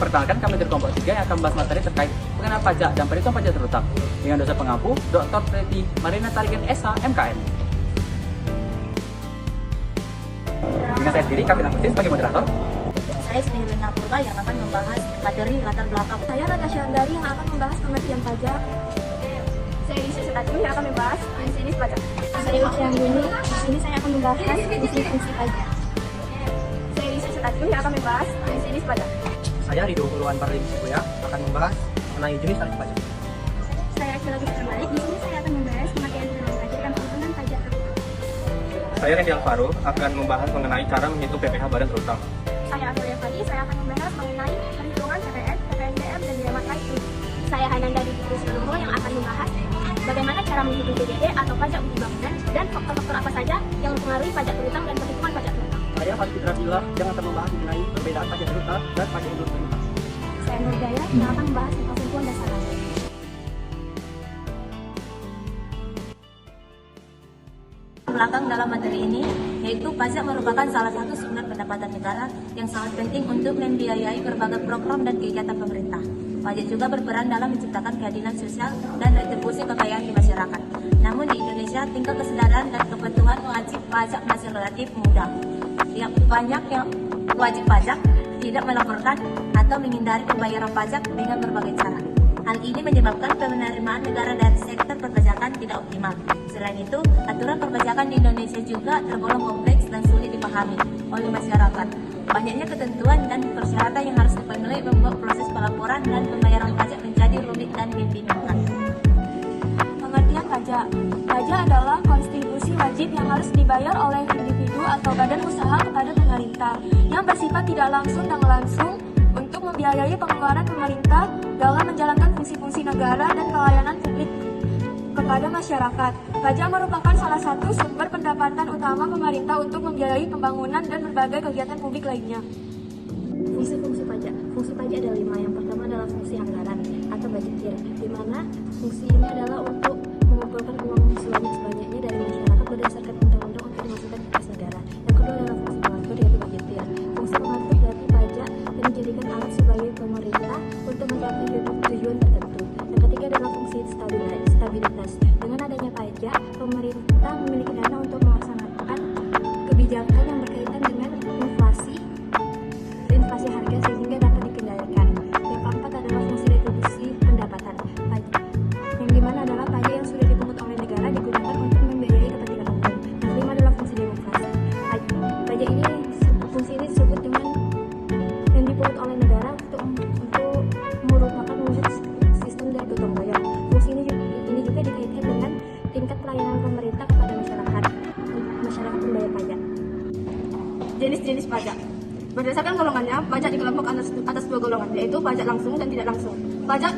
memperkenalkan kami dari kelompok 3 yang akan membahas materi terkait pengenaan pajak dan perhitungan pajak terutang dengan dosen pengampu Dr. Preti Marina Tarigan SH MKN. Dengan saya sendiri, Kapten Agustin sebagai moderator. Saya Sri Lena Purba yang akan membahas materi latar belakang. Saya Natasha Andari yang akan membahas pengertian pajak. Saya Lisa Setaju yang akan membahas fungsi pajak. Saya Ucian Dini, di sini saya akan membahas fungsi pajak. Saya Lisa Setaju yang akan membahas fungsi pajak. Saya Ridho Puluhan Parlim Sibuya akan membahas mengenai jenis tarif pajak. Saya Akila Terbalik, di sini saya akan membahas pengertian pengenaan pajak dan perhitungan pajak. Saya Randy Alvaro akan membahas mengenai cara menghitung PPh badan terutang. Saya Amelia Fadi, saya akan membahas mengenai perhitungan PPN, PPNBM, dan biaya makai. Saya Hananda Didi Seluruh yang akan membahas bagaimana cara menghitung PBB atau pajak bumi bangunan dan faktor-faktor apa saja yang mempengaruhi pajak terutang dan perhitungan pajak terutang. Saya Farid Rabilah yang akan membahas mengenai perbedaan pajak terutang dan pajak induk terutang. Saya Nur Daya yang akan membahas tentang ketentuan dasar. Belakang dalam materi ini, yaitu pajak merupakan salah satu sumber pendapatan negara yang sangat penting untuk membiayai berbagai program dan kegiatan pemerintah. Pajak juga berperan dalam menciptakan keadilan sosial dan retribusi kekayaan di masyarakat. Namun di Indonesia, tingkat kesadaran dan kepatuhan wajib pajak masih relatif mudah. Banyak yang wajib pajak tidak melaporkan atau menghindari pembayaran pajak dengan berbagai cara. Hal ini menyebabkan penerimaan negara dari sektor perpajakan tidak optimal. Selain itu, aturan perpajakan di Indonesia juga tergolong kompleks dan sulit dipahami oleh masyarakat. Banyaknya ketentuan dan persyaratan yang harus dipenuhi membuat proses pelaporan dan pembayaran pajak menjadi rumit dan membingungkan. Pengertian pajak. Pajak adalah kontribusi wajib yang harus dibayar oleh individu atau badan usaha kepada pemerintah yang bersifat tidak langsung dan langsung untuk membiayai pengeluaran pemerintah dalam menjalankan fungsi-fungsi negara dan pelayanan publik kepada masyarakat. Pajak merupakan salah satu sumber pendapatan utama pemerintah untuk membiayai pembangunan dan berbagai kegiatan publik lainnya. Fungsi pajak. Fungsi pajak ada 5. Yang pertama adalah fungsi anggaran atau budgetir, di mana fungsi ini adalah untuk mengumpulkan uang sebanyak-banyaknya dari masyarakat berdasarkan undang-undang untuk dimasukkan ke kas negara. Yang kedua adalah fungsi pengatur, yaitu budgetir. Fungsi pengatur berarti pajak yang dijadikan alat sebagai pemerintah untuk mencapai tujuan tertentu. Yang ketiga adalah fungsi stabilitas. Dengan adanya pajak, pemerintah memiliki dana untuk melaksanakan kebijakan yang berkaitan dengan inflasi harga sehingga dapat dikendalikan. Yang keempat adalah fungsi retribusi pendapatan, yang dimana adalah pajak yang sudah dipungut oleh negara digunakan untuk membiayai kepentingan umum. Yang kelima adalah fungsi demokrasi. Fungsi ini disebut dengan yang dipungut oleh negara untuk merupakan wujud sistem dari gotong royong. Fungsi ini juga dikaitkan dengan tingkat pelayanan pemerintah kepada masyarakat pembayar pajak. Jenis-jenis pajak. Berdasarkan golongannya, pajak dikelompokkan atas 2 golongan, yaitu pajak langsung dan tidak langsung. Pajak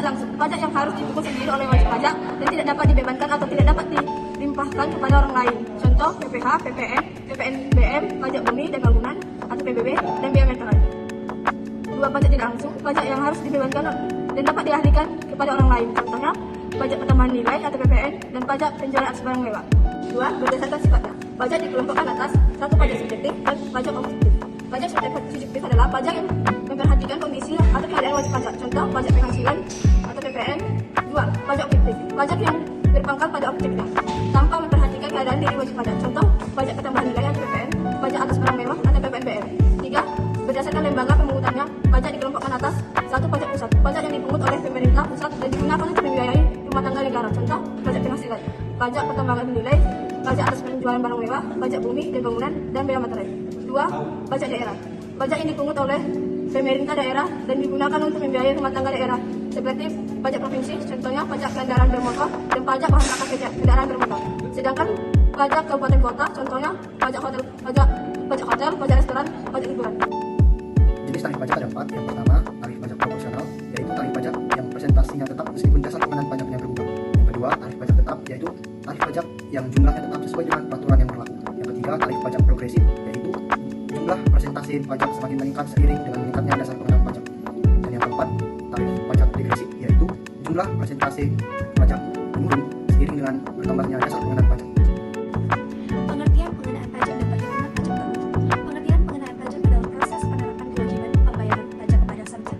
langsung, pajak yang harus dipungut sendiri oleh wajib pajak dan tidak dapat dibebankan atau tidak dapat dilimpahkan kepada orang lain. Contoh PPh, PPN, PPNBM, pajak bumi dan bangunan atau PBB dan biaya meteran. 2. Pajak tidak langsung, pajak yang harus dibebankan dan dapat dialihkan kepada orang lain. Contohnya pajak pertambahan nilai atau PPN dan pajak penjualan atas barang mewah. 2. Berdasarkan sifatnya, pajak dikelompokkan atas 1. Pajak subjektif dan pajak objektif. Pajak subjektif adalah pajak yang memperhatikan kondisi atau keadaan wajib pajak. Contoh pajak penghasilan atau PPN. 2. Pajak objektif, pajak yang berpangkal pada objeknya tanpa memperhatikan keadaan diri wajib pajak. Contoh pajak pertambahan nilai atau PPN, pajak atas barang mewah atau PPNBM. 3. Berdasarkan lembaga pemungutannya, pajak dikelompokkan atas 1. Pajak pusat, pajak yang dipungut oleh pemerintah pusat dan digunakan untuk membiayai rumah tangga negara. Contoh pajak penghasilan, pajak pertambahan nilai, pajak atas penjualan barang mewah, pajak bumi dan bangunan dan biaya materai. 2. Pajak daerah, pajak yang dipungut oleh pemerintah daerah dan digunakan untuk membiayai rumah tangga daerah seperti pajak provinsi, contohnya pajak kendaraan bermotor dan pajak bahan bakar kendaraan bermotor. Sedangkan pajak kabupaten kota, contohnya pajak hotel, pajak restoran, pajak hiburan. Jenis tarif pajak ada 4. Yang pertama, tarif pajak proporsional, yaitu tarif pajak yang presentasinya tetap meskipun dasar pengenaan pajaknya berubah. Yang kedua, tarif pajak tetap, yaitu tarif pajak yang jumlahnya tetap sesuai dengan peraturan yang berlaku. Yang ketiga, tarif pajak progresif, yaitu jumlah presentasi pajak semakin meningkat seiring dengan meningkatnya dasar pengenaan pajak. Dan yang keempat, tarif pajak degresif, yaitu jumlah presentasi pajak menurun seiring dengan bertambahnya dasar pengenaan pajak. Pengertian pengenaan pajak dan perhitungan pajak terutang. Pengertian pengenaan pajak adalah proses penerapan kewajiban pembayaran pajak kepada subjek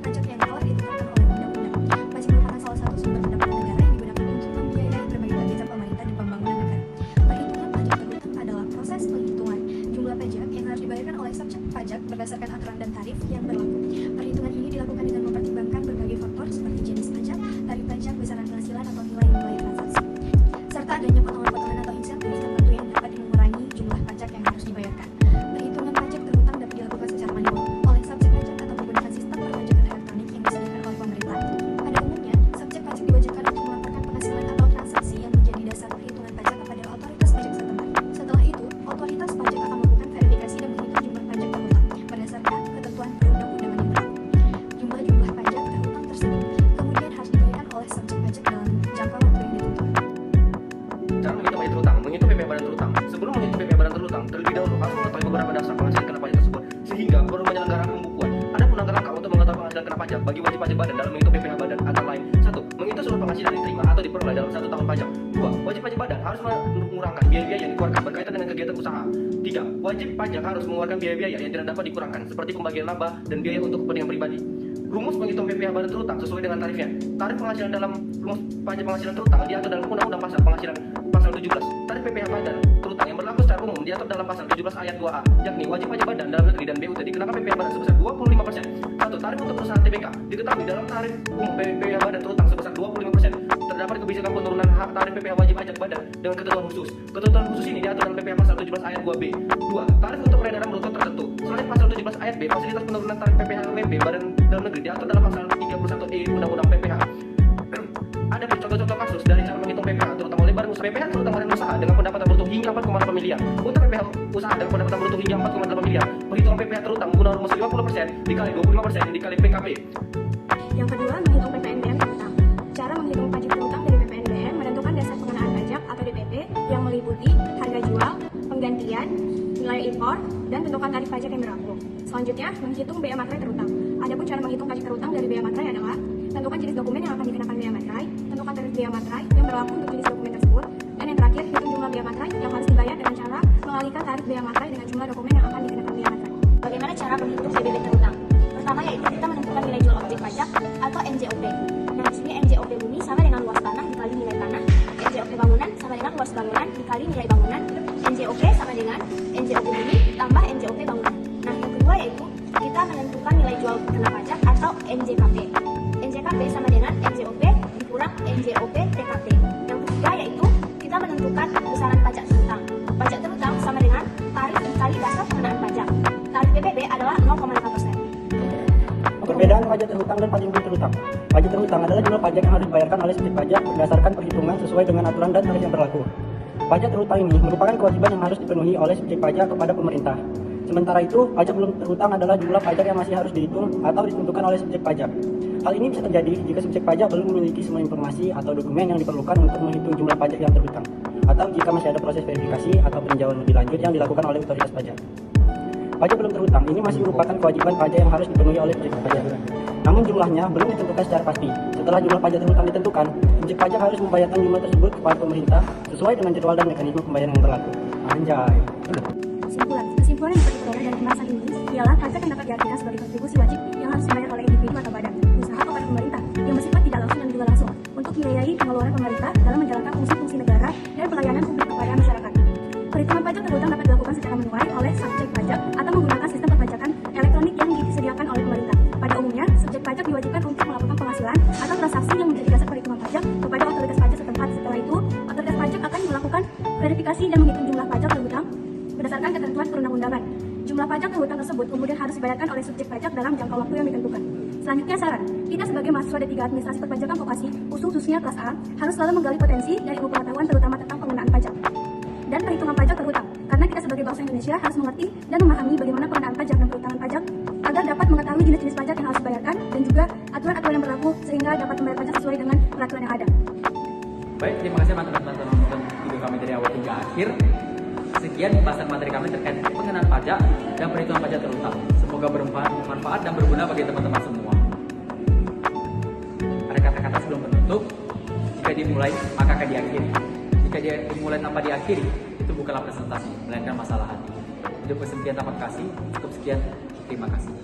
bagi wajib pajak badan dalam menghitung PPh badan antara lain: 1. Menghitung seluruh penghasilan yang diterima atau diperoleh dalam 1 tahun pajak. 2. Wajib pajak badan harus mengurangkan biaya-biaya yang dikeluarkan berkaitan dengan kegiatan usaha. 3. Wajib pajak harus mengeluarkan biaya-biaya yang tidak dapat dikurangkan seperti pembagian laba dan biaya untuk kepentingan pribadi. Rumus menghitung PPh badan terutang sesuai dengan tarifnya. Tarif penghasilan dalam rumus pajak penghasilan terutang diatur dalam Undang-Undang Pasar Penghasilan pasal 17. Tarif PPh badan terutang yang berlaku secara umum diatur dalam pasal 17 ayat 2A, yakni wajib pajak badan dalam negeri dan BUT dikenakan PPh badan sebesar 25%. 1. Tarif untuk perusahaan TBK diketahui dalam tarif umum PPh badan terutang sebesar 25%. Terdapat kebijakan penurunan hak tarif PPh wajib pajak badan dengan ketentuan khusus. Ketentuan khusus ini diatur dalam PPh pasal 17 ayat 2B. 2. Tarif untuk peredaran bruto tertentu. Selain pasal 17 ayat B, fasilitas penurunan tarif PPh WP badan dalam negeri diatur dalam pasal 31E Undang-Undang PPh. Ada contoh-contoh kasus dari cara menghitung PPh terutama oleh badan usaha. PPh terutama badan usaha dengan pendapatan bruto hingga 4,8 miliar. Untuk PPh usaha dengan pendapatan bruto hingga 4,8 miliar, perhitungan PPh terutang menggunakan rumus 50% dikali 25% dikali PKP. Yang kedua, menghitung PPNBM terutang. Cara menghitung pajak terutang dari PPNBM menentukan dasar pengenaan pajak atau DPP yang meliputi harga jual, penggantian, nilai impor, dan tentukan tarif pajak yang berlaku. Selanjutnya, menghitung bea materai terutang. Adapun cara menghitung pajak terutang dari bea materai adalah: tentukan jenis dokumen yang akan dikenakan bea materai, tentukan tarif bea materai yang berlaku untuk jenis dokumen tersebut, dan yang terakhir, hitung jumlah bea materai yang harus dibayar dengan cara mengalihkan tarif bea materai dengan jumlah dokumen yang akan dikenakan bea materai. Bagaimana cara menghitung PBB terutang? Pertama yaitu kita menentukan nilai jual objek pajak atau NJOP. Nah, di sini NJOP bumi sama dengan luas tanah dikali nilai tanah, NJOP bangunan sama dengan luas bangunan dikali nilai bangunan, NJOP sama dengan NJOP bumi tambah NJOP bangunan. Nah, yang kedua yaitu kita menentukan nilai jual kena pajak atau NJKP. NJKP sama dengan NJOP dikurang NJOP TKP. Yang ketiga yaitu kita menentukan besaran pajak terutang. Pajak terutang sama dengan tarif dikali dasar pengenaan pajak. Tarif PPB adalah 0,5%. Perbedaan pajak terhutang dan pajak terhutang. Pajak terhutang adalah jumlah pajak yang harus dibayarkan oleh subjek pajak berdasarkan perhitungan sesuai dengan aturan dan tarif yang berlaku. Pajak terhutang ini merupakan kewajiban yang harus dipenuhi oleh subjek pajak kepada pemerintah. Sementara itu, pajak belum terhutang adalah jumlah pajak yang masih harus dihitung atau ditentukan oleh subjek pajak. Hal ini bisa terjadi jika subjek pajak belum memiliki semua informasi atau dokumen yang diperlukan untuk menghitung jumlah pajak yang terhutang, atau jika masih ada proses verifikasi atau peninjauan lebih lanjut yang dilakukan oleh otoritas pajak. Pajak belum terhutang ini masih merupakan kewajiban pajak yang harus dipenuhi oleh subjek pajak. Namun jumlahnya belum ditentukan secara pasti. Setelah jumlah pajak terhutang ditentukan, subjek pajak harus membayarkan jumlah tersebut kepada pemerintah sesuai dengan jadwal dan mekanisme pembayaran yang berlaku. Anjay. Kesimpulan yang dapat diperoleh dari pembahasan ini ialah pajak yang dapat diartikan sebagai kontribusi wajib yang harus dibayar oleh individu atau badan usaha kepada pemerintah yang bersifat tidak langsung dan juga langsung untuk membiayai pengeluaran pemerintah dalam menjalankan fungsi-fungsi negara dan pelayanan publik kepada masyarakat. Perhitungan pajak terhutang dapat dilakukan secara manual oleh subjek pajak atau menggunakan sistem perpajakan elektronik yang disediakan oleh pemerintah. Pada umumnya, subjek pajak diwajibkan untuk melakukan penghasilan atau transaksi yang menjadi dasar perhitungan pajak kepada otoritas pajak setempat. Setelah itu, otoritas pajak akan melakukan verifikasi dan menghitung jumlah pajak terhutang berdasarkan ketentuan perundang-undangan. Jumlah pajak terhutang tersebut kemudian harus dibayarkan oleh subjek pajak dalam jangka waktu yang ditentukan. Selanjutnya saran, kita sebagai mahasiswa D3 Administrasi Perpajakan Vokasi, khususnya kelas A, harus selalu menggali potensi dan ilmu pengetahuan terutama tentang pengenaan pajak dan perhitungan pajak terhutang. Karena kita sebagai bangsa Indonesia harus mengerti dan memahami bagaimana pengenaan pajak dan perhitungan pajak agar dapat mengetahui jenis-jenis pajak yang harus dibayarkan dan juga aturan-aturan yang berlaku sehingga dapat membayar pajak sesuai dengan peraturan yang ada. Baik, terima kasih teman-teman telah menonton video kami dari awal hingga akhir. Sekian pembahasan materi kami terkait pengenaan pajak dan perhitungan pajak terutang. Semoga bermanfaat dan berguna bagi teman-teman semua. Ada kata-kata sebelum menutup, jika dimulai maka akan diakhiri. Jika dia dimulai tanpa diakhiri, itu bukanlah presentasi, melainkan masalah hati. Hidup bersekian tanpa kasih, cukup sekian, terima kasih.